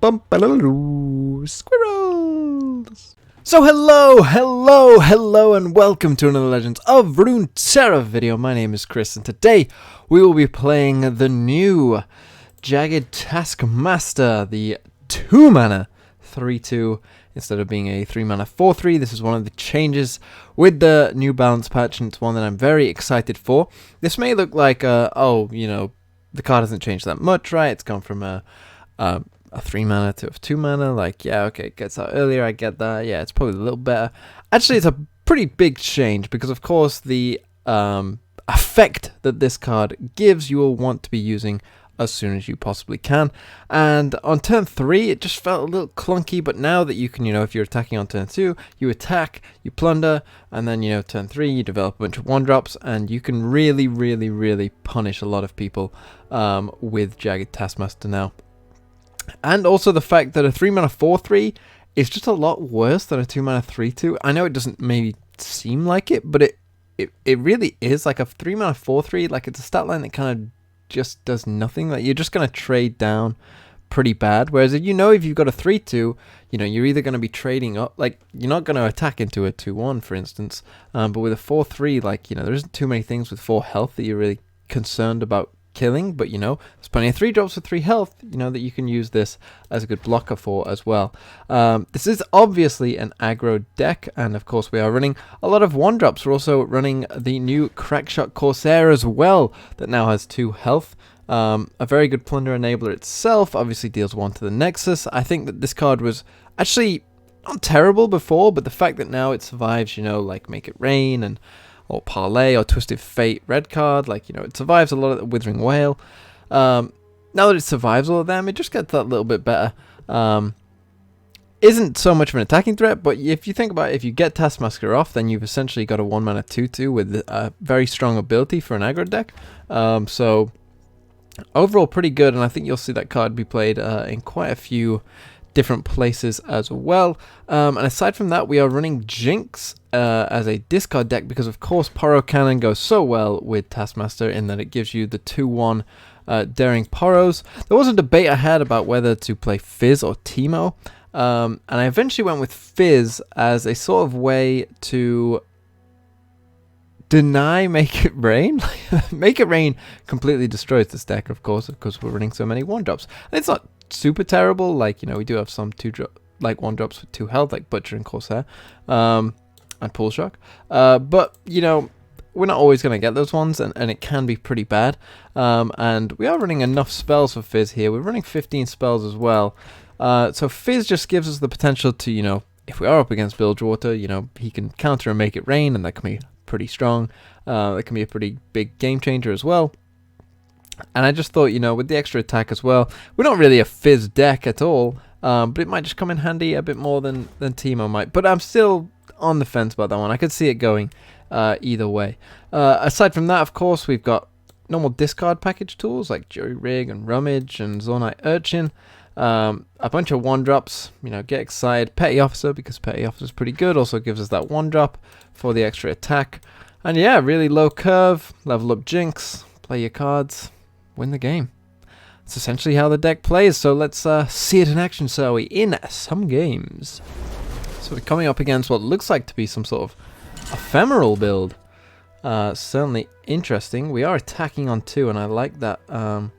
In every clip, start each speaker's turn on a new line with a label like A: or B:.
A: Squirrels! So hello, and welcome to another Legends of Runeterra video. My name is Chris, and today we will be playing the new Jagged Taskmaster, the 2-mana 3/2 instead of being a 3-mana 4/3. This is one of the changes with the new balance patch, and it's one that I'm very excited for. This may look like, the card hasn't changed that much, right? It's gone from a 3-mana to a 2-mana, like, yeah, okay, it gets out earlier, I get that, yeah, it's probably a little better. Actually, it's a pretty big change, because of course the effect that this card gives, you will want to be using as soon as you possibly can. And on turn 3, it just felt a little clunky, but now that you can, if you're attacking on turn 2, you attack, you plunder, and then, turn 3, you develop a bunch of 1-drops, and you can really punish a lot of people with Jagged Taskmaster now. And also the fact that a 3-mana 4/3 is just a lot worse than a 2-mana 3/2. I know it doesn't maybe seem like it, but it really is. Like a 3-mana 4/3, like it's a stat line that kind of just does nothing. Like you're just going to trade down pretty bad. Whereas if you've got a 3/2, you're either going to be trading up, like you're not going to attack into a 2/1, for instance. But with a 4/3, like, there isn't too many things with 4 health that you're really concerned about killing, but there's plenty of 3-drops with 3 health, that you can use this as a good blocker for as well. This is obviously an aggro deck, and of course we are running a lot of 1-drops. We're also running the new Crackshot Corsair as well, that now has 2 health. A very good plunder enabler itself, obviously deals 1 to the Nexus. I think that this card was actually not terrible before, but the fact that now it survives, like Make It Rain or Parlay or Twisted Fate red card, like, it survives a lot of the Withering Wail. Now that it survives all of them, it just gets that little bit better. Isn't so much of an attacking threat, but if you think about it, if you get Taskmaster off, then you've essentially got a 1-mana 2/2 with a very strong ability for an aggro deck. So overall pretty good, and I think you'll see that card be played in quite a few different places as well. And aside from that, we are running Jinx as a discard deck, because of course Poro Cannon goes so well with Taskmaster in that it gives you the 2/1 daring Poros. There was a debate I had about whether to play Fizz or Teemo, and I eventually went with Fizz as a sort of way to deny Make It Rain. Make It Rain completely destroys this deck, of course, because we're running so many 1-drops. And it's not super terrible, like, we do have some 1-drops with 2 health, like Butcher and Corsair, and Pool Shock, but we're not always going to get those ones, and it can be pretty bad. And we are running enough spells for Fizz here. We're running 15 spells as well, so Fizz just gives us the potential to, if we are up against Bilgewater, he can counter and Make It Rain, and that can be pretty strong. That can be a pretty big game changer as well. And I just thought, with the extra attack as well, we're not really a Fizz deck at all, but it might just come in handy a bit more than Teemo might. But I'm still on the fence about that one. I could see it going either way. Aside from that, of course, we've got normal discard package tools like Jury Rig and Rummage and Zornite Urchin. A bunch of 1-drops, get excited. Petty Officer, because Petty Officer is pretty good, also gives us that 1-drop for the extra attack. And yeah, really low curve, level up Jinx, play your cards, win the game. It's essentially how the deck plays, so let's see it in action, shall we, in some games. So we're coming up against what looks like to be some sort of ephemeral build. Certainly interesting. We are attacking on 2, and I like that, to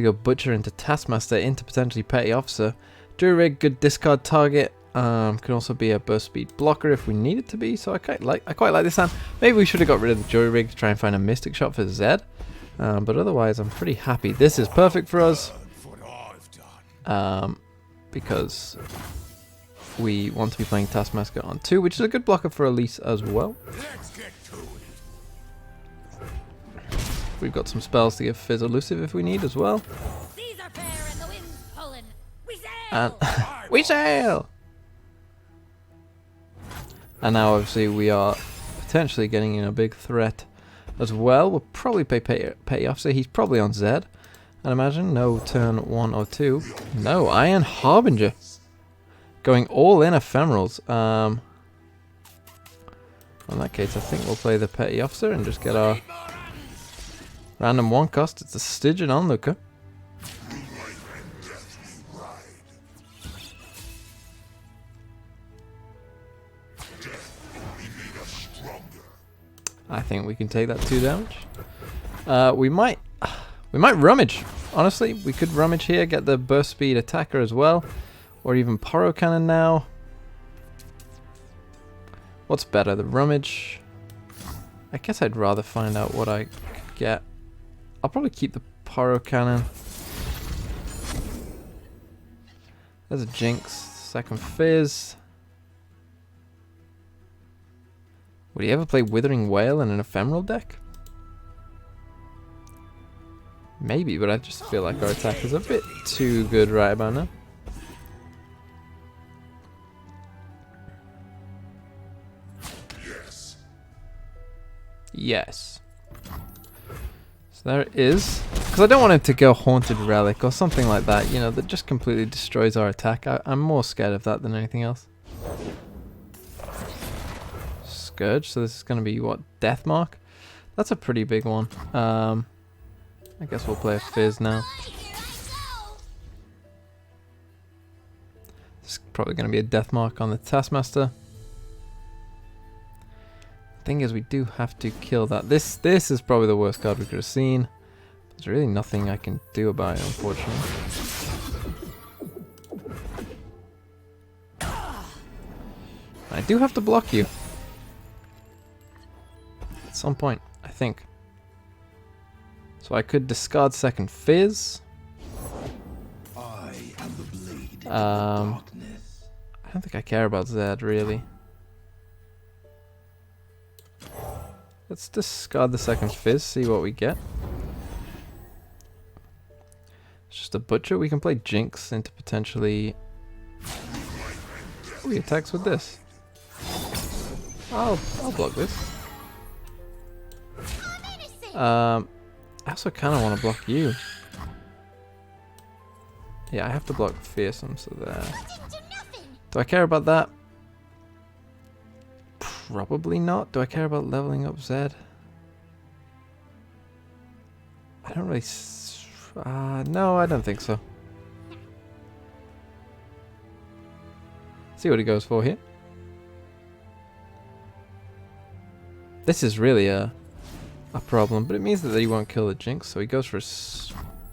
A: go Butcher into Taskmaster into potentially Petty Officer. Jury Rig, good discard target. Can also be a burst speed blocker if we need it to be, so I quite like this hand. Maybe we should have got rid of the Jury Rig to try and find a Mystic Shot for Zed. But otherwise, I'm pretty happy. This is perfect for us, because we want to be playing Taskmaster on 2, which is a good blocker for Elise as well. We've got some spells to give Fizz elusive if we need as well. And we sail! And now obviously we are potentially getting in a big threat as well. We'll probably play Petty Officer. He's probably on Zed, I'd imagine. No turn 1 or 2. No, Iron Harbinger. Going all in ephemerals. In that case, I think we'll play the Petty Officer and just get our random 1 cost. It's a Stygian Onlooker. I think we can take that 2 damage. We might rummage. Honestly, we could rummage here, get the burst speed attacker as well, or even Poro cannon now. What's better, the rummage? I guess I'd rather find out what I could get. I'll probably keep the Poro cannon. There's a Jinx, second Fizz. Would he ever play Withering Wail in an Ephemeral deck? Maybe, but I just feel like our attack is a bit too good right about now. Yes. Yes. So there it is. Because I don't want him to go Haunted Relic or something like that, you know, that just completely destroys our attack. I'm more scared of that than anything else. Scourge, so this is going to be, what, Deathmark? That's a pretty big one. I guess we'll play a Fizz now. This is probably going to be a Deathmark on the Taskmaster. Thing is, we do have to kill that. This is probably the worst card we could have seen. There's really nothing I can do about it, unfortunately. I do have to block you. At some point, I think. So I could discard second Fizz. I am the blade I don't think I care about Zed, really. Let's discard the second Fizz, see what we get. It's just a Butcher. We can play Jinx into potentially... Oh, he attacks with this. I'll block this. I also kind of want to block you. Yeah, I have to block Fearsome, so there. Do I care about that? Probably not. Do I care about leveling up Zed? I don't really... no, I don't think so. See what he goes for here. This is really a problem, but it means that he won't kill the Jinx, so he goes for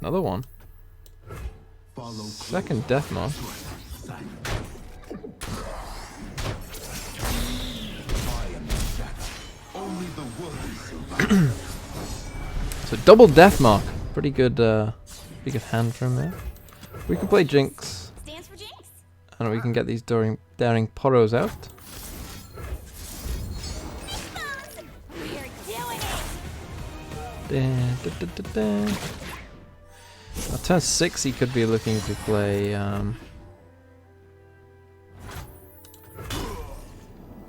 A: another one. Second Deathmark. So double Deathmark. Pretty good hand from there. We can play Jinx. And we can get these daring Poros out. At turn 6 he could be looking to play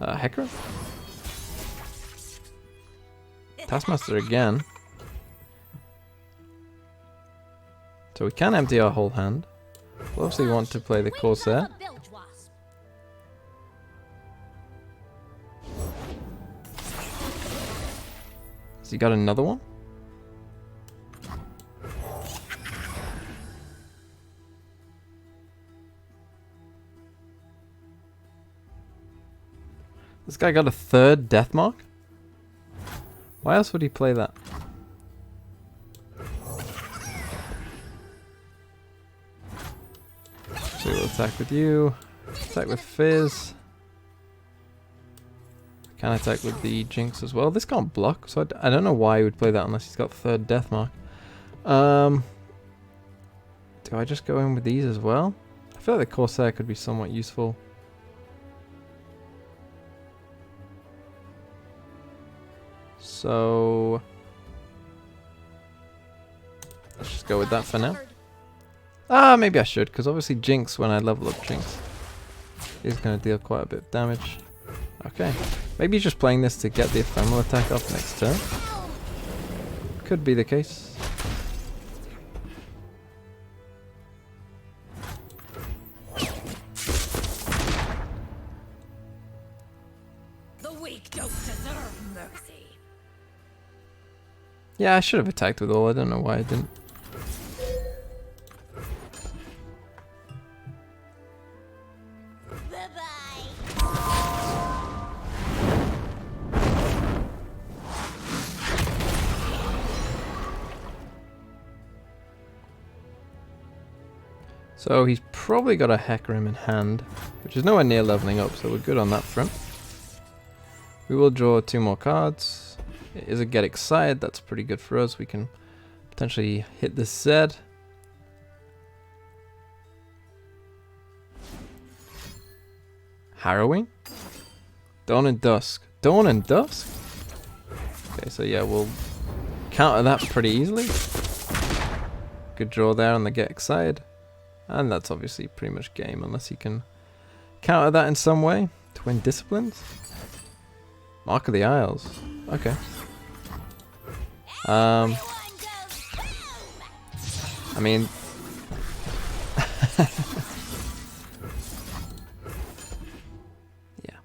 A: Hecarim? Taskmaster again. So we can empty our whole hand. We'll obviously want to play the Corsair. Has he got another one? This guy got a third Deathmark? Why else would he play that? So we'll attack with you. Attack with Fizz. Can attack with the Jinx as well. This can't block, so I don't know why he would play that unless he's got third Deathmark. Do I just go in with these as well? I feel like the Corsair could be somewhat useful. So let's just go with that for now. Maybe I should, because obviously Jinx, when I level up Jinx, is going to deal quite a bit of damage. Okay, maybe he's just playing this to get the ephemeral attack up next turn. Could be the case.
B: The weak don't deserve mercy.
A: Yeah, I should have attacked with all. I don't know why I didn't. So he's probably got a Hecarim in hand, which is nowhere near leveling up, so we're good on that front. We will draw 2 more cards. It is a Get Excited, that's pretty good for us. We can potentially hit the Z. Harrowing? Dawn and Dusk. Dawn and Dusk? Okay, so yeah, we'll counter that pretty easily. Good draw there on the Get Excited. And that's obviously pretty much game, unless he can counter that in some way to win Disciplines. Mark of the Isles. Okay. I mean... yeah.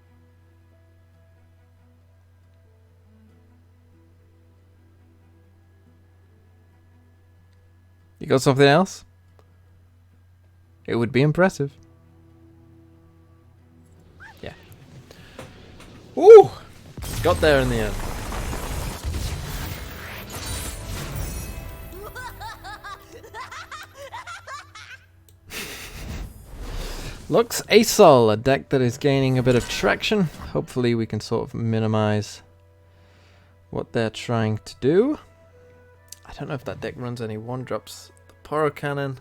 A: You got something else? It would be impressive. Yeah. Ooh! Got there in the end. Lux Asol, a deck that is gaining a bit of traction. Hopefully we can sort of minimize what they're trying to do. I don't know if that deck runs any 1-drops. The Poro Cannon.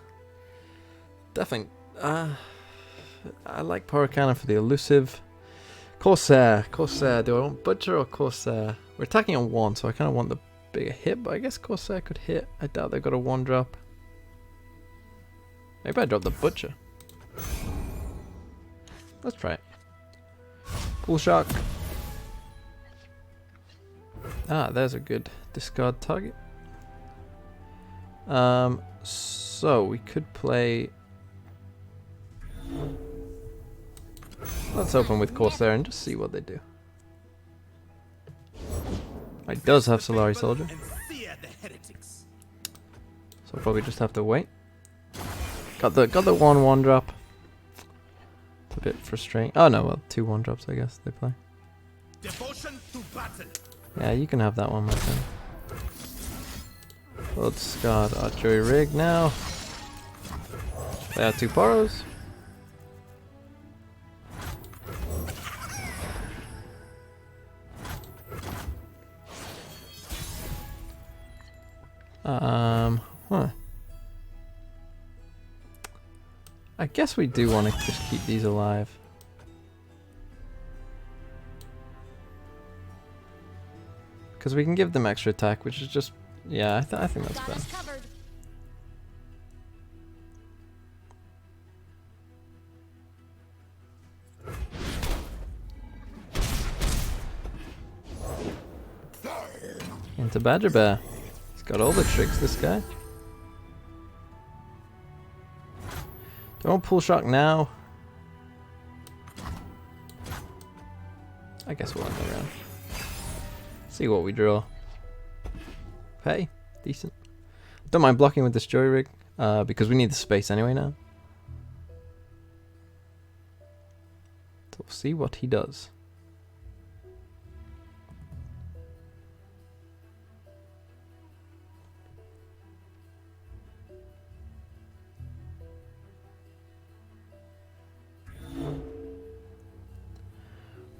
A: Definitely. I like Poro Cannon for the elusive. Corsair. Corsair. Do I want Butcher or Corsair? We're attacking on 1, so I kind of want the bigger hit, but I guess Corsair could hit. I doubt they've got a 1-drop. Maybe I drop the Butcher. Let's try it. Pool Shark. Ah, there's a good discard target. So we could play... Let's open with Corsair and just see what they do. It does have Solari Soldier. So I'll probably just have to wait. Got the 1/1 drop. It's a bit frustrating. Oh no, well 2 1-drops I guess they play.
C: Devotion to battle.
A: Yeah, you can have that one, my friend. We'll discard Archery Rig now. They are 2 Poros. Huh. I guess we do want to just keep these alive. Because we can give them extra attack, which is just... Yeah, I think that's better. Into Badger Bear. He's got all the tricks, this guy. Don't pull shock now. I guess we'll end the round. See what we draw. Hey, decent. Don't mind blocking with this Jury Rig, because we need the space anyway now. So we'll see what he does.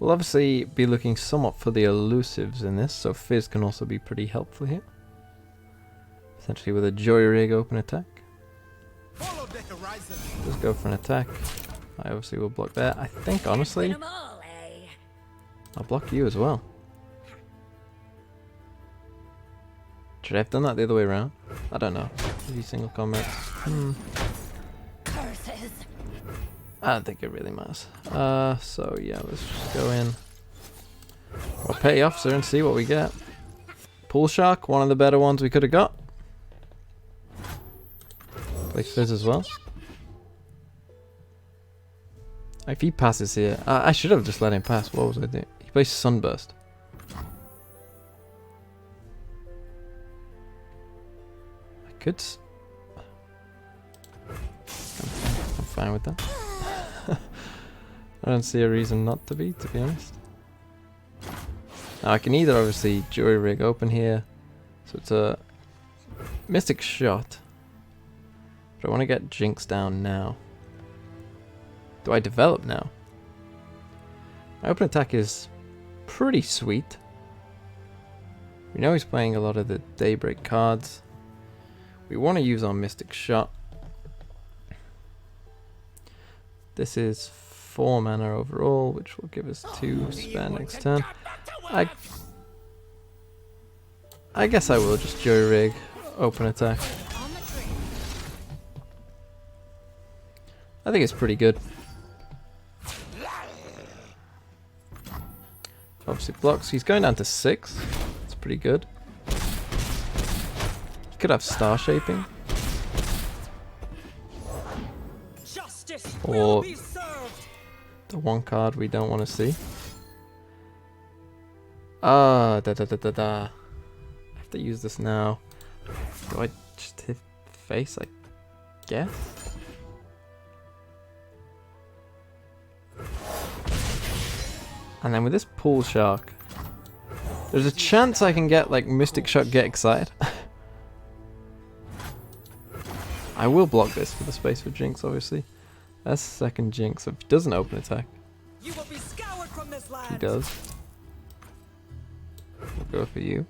A: We'll obviously be looking somewhat for the elusives in this, so Fizz can also be pretty helpful here. Essentially with a Jury Rig open attack. Just go for an attack. I obviously will block that. I think honestly, I'll block you as well. Should I have done that the other way around? I don't know. Maybe single combat. I don't think it really matters. So yeah, let's just go in. We'll pay officer and see what we get. Pool Shark, one of the better ones we could have got. Play Fizz as well. If he passes here, I should have just let him pass. What was I doing? He plays Sunburst. I could. I'm fine with that. I don't see a reason not to be honest. Now I can either obviously Jury Rig open here, so it's a Mystic Shot. But I want to get Jinx down now. Do I develop now? My open attack is pretty sweet. We know he's playing a lot of the Daybreak cards. We want to use our Mystic Shot. This is 4 mana overall, which will give us 2 spare next turn. I guess I will just jury rig open attack. I think it's pretty good. Obviously blocks. He's going down to 6. It's pretty good. He could have Star Shaping. Or the one card we don't want to see. I have to use this now. Do I just hit face? I guess. And then with this Pool Shark, there's a chance I can get like Mystic Shot, get excited. I will block this for the space for Jinx, obviously. That's second Jinx. If he doesn't open attack,
D: You will be scoured from this land.
A: he does. We'll go for you.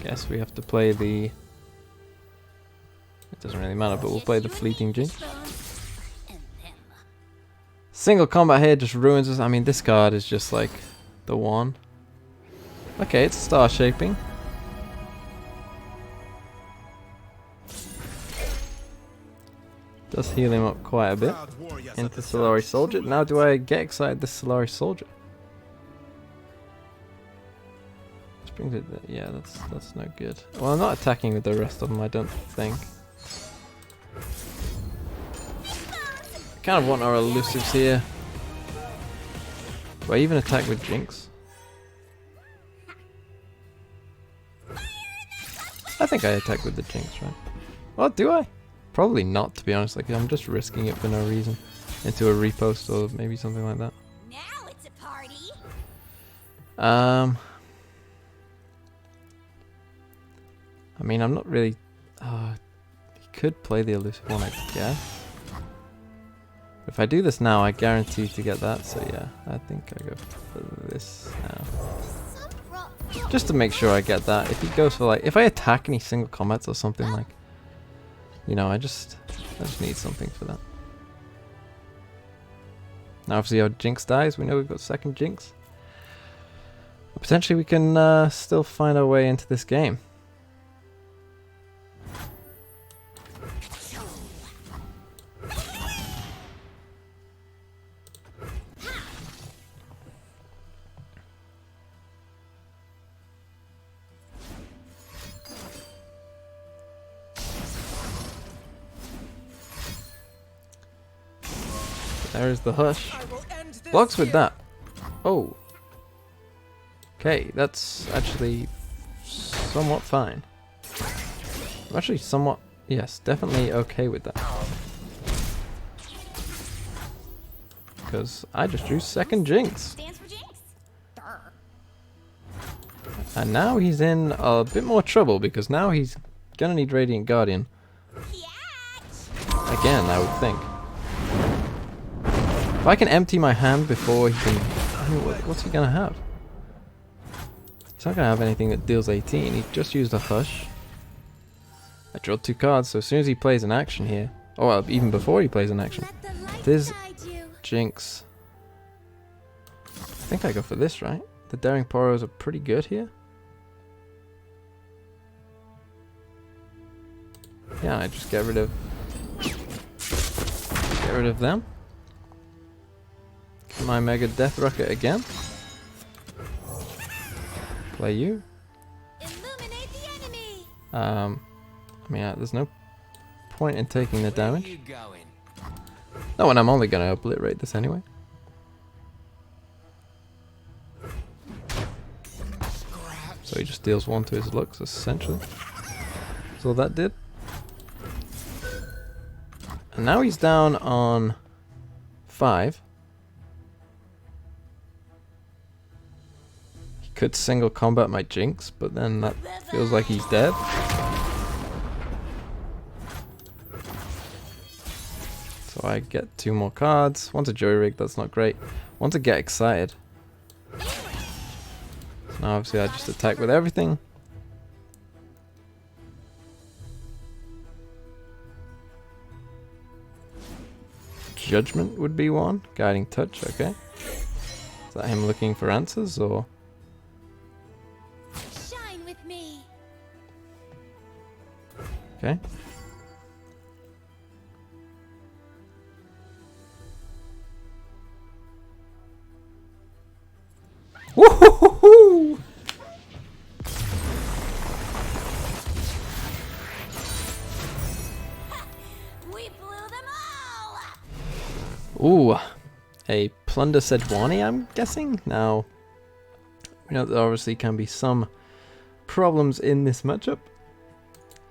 A: Guess we have to play the... It doesn't really matter, but we'll play the Fleeting Jinx. Single combat here just ruins us. I mean, this card is just like the one. Okay, it's Star Shaping. Does heal him up quite a bit. Into Solari Soldier. Now do I get excited this Solari Soldier? Which brings it... Yeah, that's no good. Well, I'm not attacking with the rest of them, I don't think. I kind of want our elusives here. Do I even attack with Jinx? I think I attack with the Jinx, right? Well, do I? Probably not, to be honest. Like, I'm just risking it for no reason. Into a repost or maybe something like that.
B: Now it's a party.
A: I mean, I'm not really... he could play the elusive one, I guess. If I do this now, I guarantee to get that. So yeah, I think I go for this now. Just to make sure I get that. If he goes for like... If I attack and he single combats or something like... You know, I just need something for that. Now obviously our Jinx dies. We know we've got second Jinx. But potentially we can still find our way into this game. There's the Hush. Blocks with that. Oh. Okay, that's actually somewhat fine. I'm actually somewhat, yes, definitely okay with that. Because I just drew second Jinx.
B: Stands for Jinx. Durr.
A: And now he's in a bit more trouble because now he's gonna need Radiant Guardian. Again, I would think. If I can empty my hand before he can... I mean, what's he gonna have? He's not gonna have anything that deals 18. He just used a Hush. I drew 2 cards, so as soon as he plays an action here... Oh, well, even before he plays an action. This Jinx... I think I go for this, right? The Daring Poros are pretty good here. Yeah, I just get rid of... Get rid of them. My Mega Death Rocket again. Play you.
B: Illuminate the enemy.
A: I mean, there's no point in taking the damage. No, and I'm only gonna obliterate this anyway. So he just deals 1 to his looks, essentially. That's all that did. And now he's down on 5. Could single combat my Jinx, but then that feels like he's dead. So I get 2 more cards. One's a jury rig, that's not great. Want to get excited. So now obviously I just attack with everything. Judgment would be one. Guiding touch, okay. Is that him looking for answers or?
B: Shine with me.
A: Okay. Woohoo!
B: We blew them all up.
A: Ooh, a Plunder Sejuani, I'm guessing? Now, we know there obviously can be some problems in this matchup.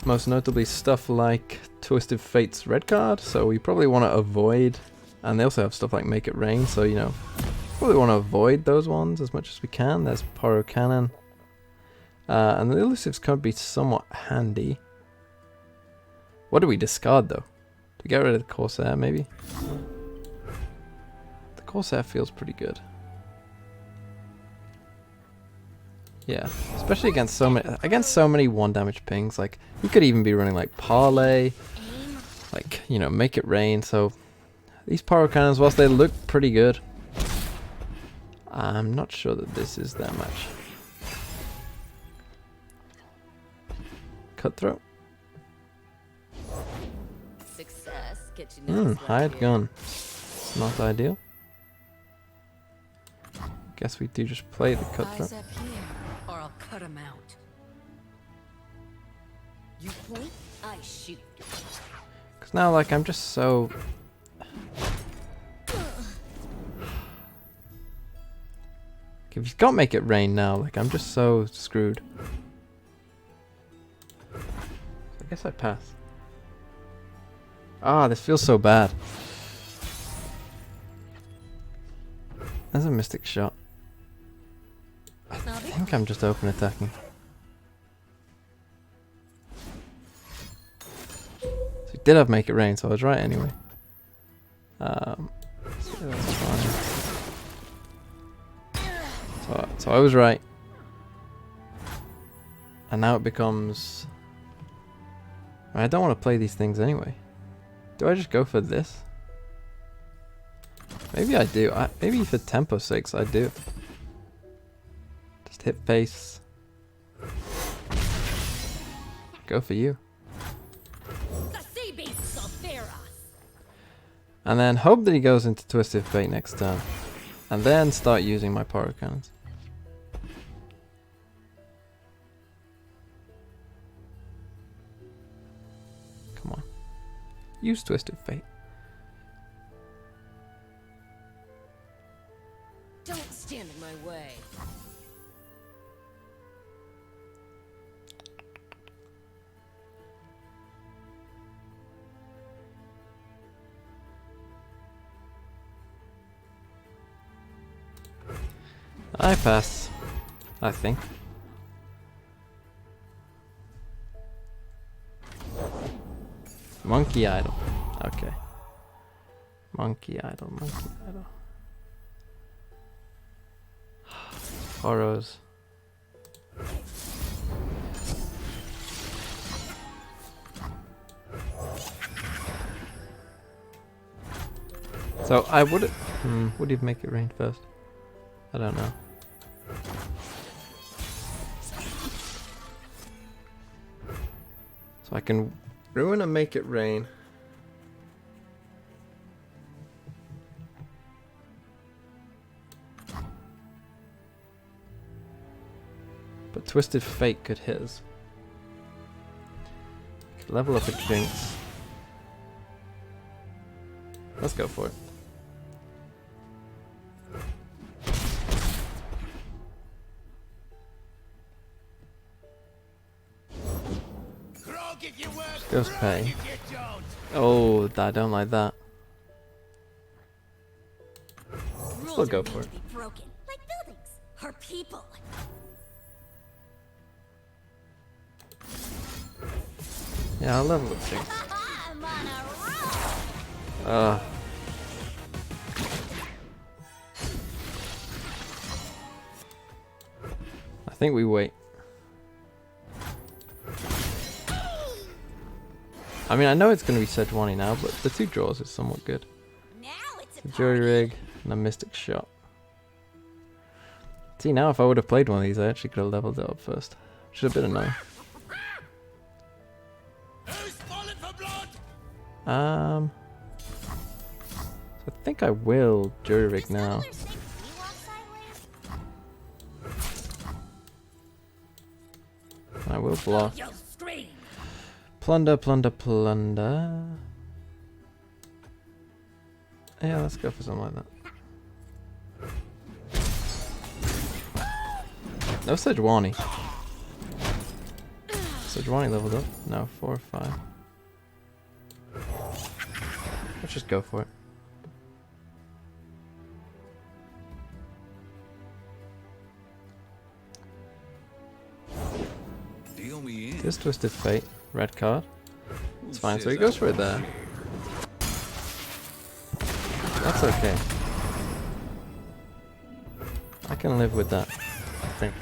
A: Most notably stuff like Twisted Fate's red card, so we probably want to avoid, and they also have stuff like Make It Rain, so you know, probably want to avoid those ones as much as we can. There's Poro Cannon. And the elusives could be somewhat handy. What do we discard though? Do we get rid of the Corsair maybe? The Corsair feels pretty good. Yeah, especially against so many 1 damage pings. Like he could even be running like Parlay, like you know, Make It Rain. So these Pyro Cannons, whilst they look pretty good, I'm not sure that this is that much. Cutthroat.
E: Success. Get you noticed
A: Hired
E: here.
A: gun. Not ideal. Guess we do just play the cutthroat.
E: Eyes up here, or I'll cut 'em out. You point, I shoot.
A: Cause now like I'm just so if he's got Make It Rain now, like I'm just so screwed. So I guess I pass. Ah, this feels so bad. That's a Mystic Shot. I think I'm just open attacking. So he did have Make It Rain, so I was right anyway. So that's fine. So I was right. And now it becomes... I don't want to play these things anyway. Do I just go for this? Maybe I do. Maybe for tempo's sakes I do. Just hit face. Go for you.
B: The sea beasts will fear us.
A: And then hope that he goes into Twisted Fate next turn. And then start using my Pyro Cannons. Come on. Use Twisted Fate.
E: Don't stand in my way.
A: I pass. I think. Monkey Idol. Okay. Monkey Idol, Monkey Idol. Poros. So I would would he make it rain first? I don't know. So I can ruin and make it rain. But Twisted Fate could hit us. Could level up a Jinx. Let's go for it. Goes pay. Oh, I don't like that. Still go for it.
B: Be broken like buildings or people.
A: Yeah, I'll level up Jinx.
B: I'm on a roll.
A: I think we wait. I mean, I know it's going to be Sejuani now, but the 2 draws is somewhat good.
B: Now it's
A: A Jury Rig and a Mystic Shot. See, now if I would have played one of these, I actually could have leveled it up first. Which is a bit annoying.
C: Who's falling for blood?
A: So I think I will Jury Rig now. I will block.
B: Yo, scream.
A: Plunder, plunder, plunder. Yeah, let's go for something like that. No Sejuani. Sejuani leveled up? No, 4 or 5. Let's just go for it.
C: Deal me in.
A: This Twisted Fate, red card. It's fine, so he goes for it there. That's okay. I can live with that, I think.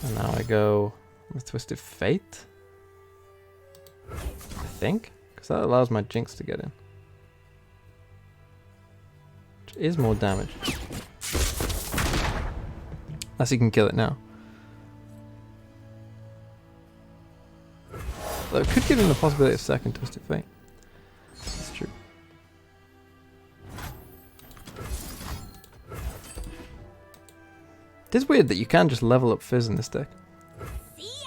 A: And now I go with Twisted Fate. I think, because that allows my Jinx to get in. Which is more damage. Unless he can kill it now. Though it could give him the possibility of second Twisted Fate. That's true. It is weird that you can just level up Fizz in this deck. This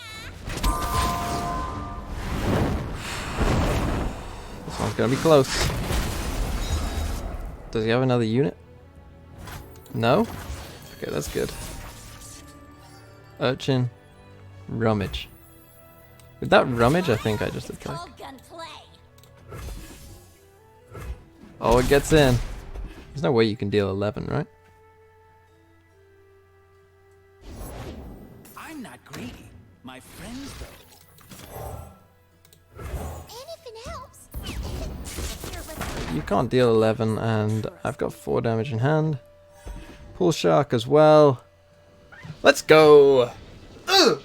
A: one's gonna be close. Does he have another unit? No? Okay, that's good. Urchin. Rummage. With that Rummage, I think I just attack.
B: All gunplay.
A: Oh, it gets in. There's no way you can deal 11, right?
D: I'm not greedy. My friends, though.
B: Anything helps.
A: You can't deal 11, and I've got 4 damage in hand. Pull Shark as well. Let's go! Ugh!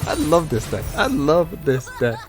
A: I love this deck. I love this deck.